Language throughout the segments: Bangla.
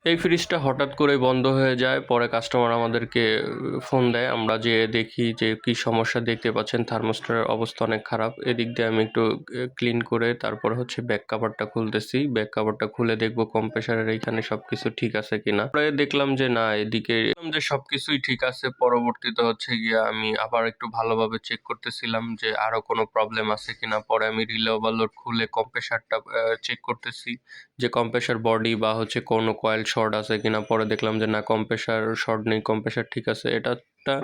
এই ফ্রিজটা হঠাৎ করে বন্ধ হয়ে যায়। পরে কাস্টমার আমাদেরকে ফোন দেয়। আমরা যেয়ে দেখি যে কী সমস্যা, দেখতে পাচ্ছেন থার্মোস্ট্যাটের অবস্থা অনেক খারাপ। এদিক দিয়ে আমি একটু ক্লিন করে তারপর হচ্ছে ব্যাক কভারটা খুলতেছি। ব্যাক কভারটা খুলে দেখবো কম্প্রেসারের এইখানে সবকিছু ঠিক আছে কিনা। পরে দেখলাম যে না, এদিকে যে সবকিছুই ঠিক আছে। পরবর্তীতে হচ্ছে গিয়ে আমি আবার একটু ভালোভাবে চেক করতেছিলাম যে আরো কোনো প্রবলেম আছে কিনা। পরে আমি রিলে ওভারলোড খুলে কম্প্রেসারটা চেক করতেছি যে কম্প্রেসার বডি বা হচ্ছে কোনো কয়েল শর্ট আছে কিনা। পরে দেখলাম যে না, কম্প্রেসার শর্ট নেই, কম্প্রেসার ঠিক আছে। এটা একটা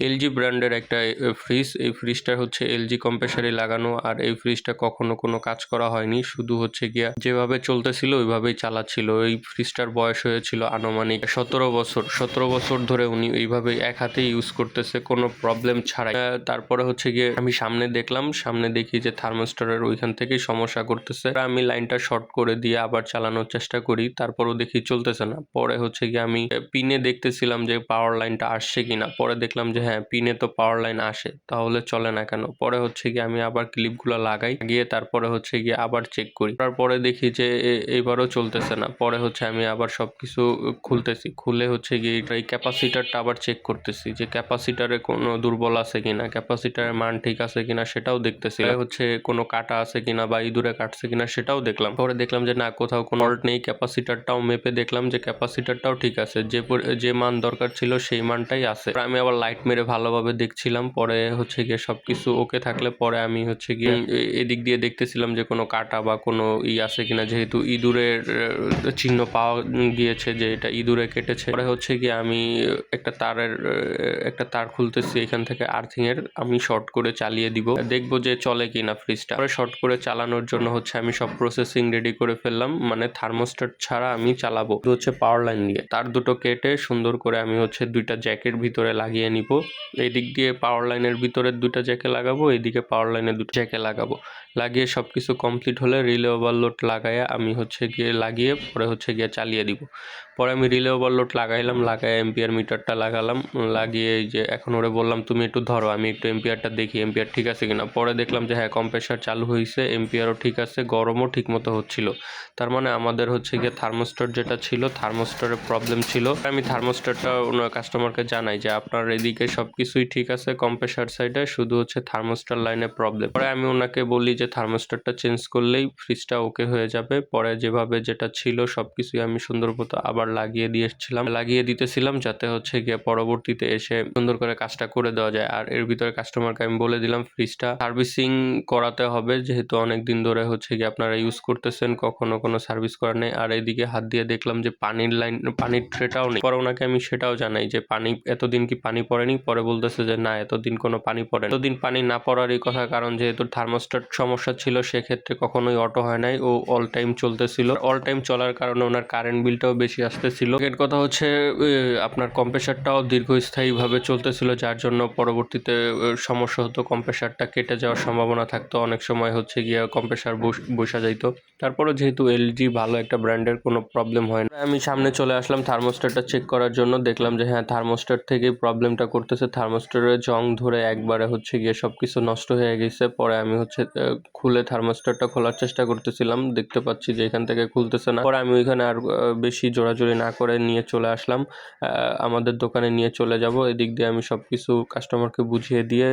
এলজি ব্র্যান্ডের একটা ফ্রিজ। এই ফ্রিজটা হচ্ছে এলজি কম্প্রেসারই লাগানো, আর এই ফ্রিজটা কখনো কোনো কাজ করা হয়নি, শুধু হচ্ছে গিয়া যেভাবে চলতেছিল ওইভাবেই চালাচ্ছিল। এই ফ্রিজটার বয়স হয়েছিল আনুমানিক 17 বছর। 17 বছর ধরে উনি এইভাবেই এক হাতে ইউজ করতেছে, কোনো প্রবলেম ছাড়াই। তারপরে হচ্ছে গিয়ে আমি সামনে দেখলাম, সামনে দেখি যে থার্মোস্ট্যাটের ওইখান থেকেই সমস্যা করতেছে। আমি লাইনটা শর্ট করে দিয়ে আবার চালানোর চেষ্টা করি, তারপরও দেখি চলতেছে না। পরে হচ্ছে গিয়ে আমি পিনে দেখতেছিলাম যে পাওয়ার লাইনটা আসছে কিনা। পরে দেখলাম যে হ্যাঁ, পিনে তো পাওয়ার লাইন আসে, তাহলে চলে না কেন। পরে হচ্ছে গিয়ে আমি আবার ক্লিপগুলো লাগাই, গিয়ে তারপরে হচ্ছে গিয়ে আবার চেক করি। তারপরে দেখি যে এইবারও চলতেছে না। পরে হচ্ছে আমি আবার সবকিছু খুলতেছি, খুলে হচ্ছে গিয়ে এই ক্যাপাসিটারটা আবার চেক করতেছি যে ক্যাপাসিটারে কোনো দুর্বল আছে কিনা, ক্যাপাসিটারের মান ঠিক আছে কিনা সেটাও দেখতেছি। হচ্ছে কোনো কাটা আছে কিনা বা ইঁদুরে কাটছে কিনা সেটাও দেখলাম। পরে দেখলাম যে না, কোথাও কোনো ফল্ট নেই। ক্যাপাসিটারটাও মেপে দেখলাম যে ক্যাপাসিটারটাও ঠিক আছে, যে মান দরকার ছিল সেই মানটাই আছে। আমি আবার লাইট মেরে ভালোভাবে দেখছিলাম। পরে হচ্ছে গিয়ে সবকিছু ওকে থাকলে পরে আমি হচ্ছে গিয়ে এদিক দিয়ে দেখতেছিলাম যে কোনো কাটা বা কোনো আছে কিনা, যেহেতু ইঁদুরের চিহ্ন পাওয়া গিয়েছে যে এটা ইঁদুরে কেটেছে। পরে হচ্ছে গিয়ে আমি একটা তার খুলতেছি এখান থেকে, আর্থিং এর। আমি শর্ট করে চালিয়ে দিব, দেখবো যে চলে কিনা ফ্রিজটা। পরে শর্ট করে চালানোর জন্য হচ্ছে আমি সব প্রসেসিং রেডি করে ফেললাম, মানে থার্মোস্ট্যাট ছাড়া আমি চালাবো হচ্ছে পাওয়ার লাইন দিয়ে। তার দুটো কেটে সুন্দর করে আমি হচ্ছে দুইটা জ্যাকের ভিতরে লাগিয়ে নিব। এই দিক দিয়ে পাওয়ার লাইনের ভিতরে দুইটা জ্যাকে লাগাবো, এইদিকে পাওয়ার লাইনের দুটো জ্যাকে লাগাবো। লাগিয়ে সবকিছু কমপ্লিট হলে রিলে ওভারলোড লাগাইয়া আমি হচ্ছে গিয়ে লাগিয়ে পরে হচ্ছে গিয়ে চালিয়ে দিব। পরে আমি রিলে ওভারলোড লাগাইলাম, লাগাই এম্পিয়ার মিটারটা লাগালাম, লাগিয়ে এই যে এখন ওরে বললাম তুমি একটু ধরো, আমি একটু এম্পিয়ারটা দেখি এম্পিয়ার ঠিক আছে কিনা। পরে দেখলাম যে হ্যাঁ, কম্প্রেসার চালু হয়েছে, এম্পিয়ারও ঠিক আছে, গরমও ঠিক মতো হচ্ছিল। তার মানে আমাদের হচ্ছে গিয়ে থার্মোস্ট্যাট যেটা ছিল, থার্মোস্ট্যাটের প্রবলেম ছিল। আমি থার্মোস্ট্যাটটা অন্য কাস্টমারকে জানাই যে আপনার এদিকে সব কিছুই ঠিক আছে কম্প্রেসার সাইডে, শুধু হচ্ছে থার্মোস্ট্যাট লাইনে প্রবলেম। পরে আমি ওনাকে বলি যে থার্মোস্ট্যাটটা চেঞ্জ করলেই ফ্রিজটা ওকে হয়ে যাবে। পরে যেভাবে যেটা ছিল সবকিছুই আমি সুন্দর মতো আবার লাগিয়ে দিতেছিলাম, যাতে হচ্ছে গিয়ে পরবর্তীতে এসে সুন্দর করে কাজটা করে দেওয়া যায়। আর এর ভিতরে কাস্টমারকে আমি বলে দিলাম ফ্রিজটা সার্ভিসিং করাতে হবে, যেহেতু অনেক দিন ধরে হচ্ছে গিয়ে আপনারা ইউজ করতেছেন, কখনো কোনো সার্ভিস করা নেই। আর এইদিকে হাত দিয়ে দেখলাম যে পানির ট্রেটাও নেই। পরে ওনাকে আমি সেটাও জানাই যে এতদিন কি পানি পড়েনি। পরে বলতেছে যে না, এতদিন কোনো পানি পড়ে না। এতদিন পানি না পড়ারই কথা, কারণ যেহেতু থার্মোস্ট্যাট সমস্যা ছিল সেক্ষেত্রে কখনোই অটো হয় নাই, ও অল টাইম চলতেছিল। অল টাইম চলার কারণে ওনার কারেন্ট বিলটাও বেশি আসতেছিল। এর কথা হচ্ছে আপনার কম্প্রেসারটাও দীর্ঘস্থায়ীভাবে চলতেছিল, যার জন্য পরবর্তীতে সমস্যা হতো, কম্প্রেসারটা কেটে যাওয়ার সম্ভাবনা থাকতো। অনেক সময় হচ্ছে গিয়ে কম্প্রেসার বসা যাইতো। তারপরে যেহেতু এলজি ভালো একটা ব্র্যান্ডের, কোনো প্রবলেম হয় না। আমি সামনে চলে আসলাম থার্মোস্ট্যাটটা চেক করার জন্য, দেখলাম যে হ্যাঁ, থার্মোস্ট্যাট থেকেই প্রবলেমটা করতেছে। থার্মোস্ট্যাটের জং ধরে একবারে হচ্ছে গিয়ে সবকিছু নষ্ট হয়ে গেছে। পরে আমি হচ্ছে খুলে থার্মোস্ট্যাটটা খোলার চেষ্টা করতেছিলাম, দেখতে পাচ্ছি যে এখান থেকে খুলতেছে না। পরে আমি ওইখানে আর বেশি জোরাজোরি না করে নিয়ে চলে আসলাম, আমাদের দোকানে নিয়ে চলে যাব। এদিক দিয়ে আমি সবকিছু কাস্টমারকে বুঝিয়ে দিয়ে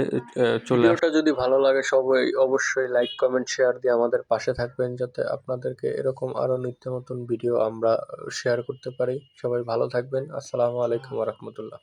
ভিডিওটা যদি ভালো লাগে সবাই অবশ্যই লাইক কমেন্ট শেয়ার দিয়ে আমাদের পাশে থাকবেন, যাতে আপনাদেরকে এরকম আরো নিত্য নতুন ভিডিও আমরা শেয়ার করতে পারি। সবাই ভালো থাকবেন। আসসালামু আলাইকুম ওয়া রাহমাতুল্লাহ।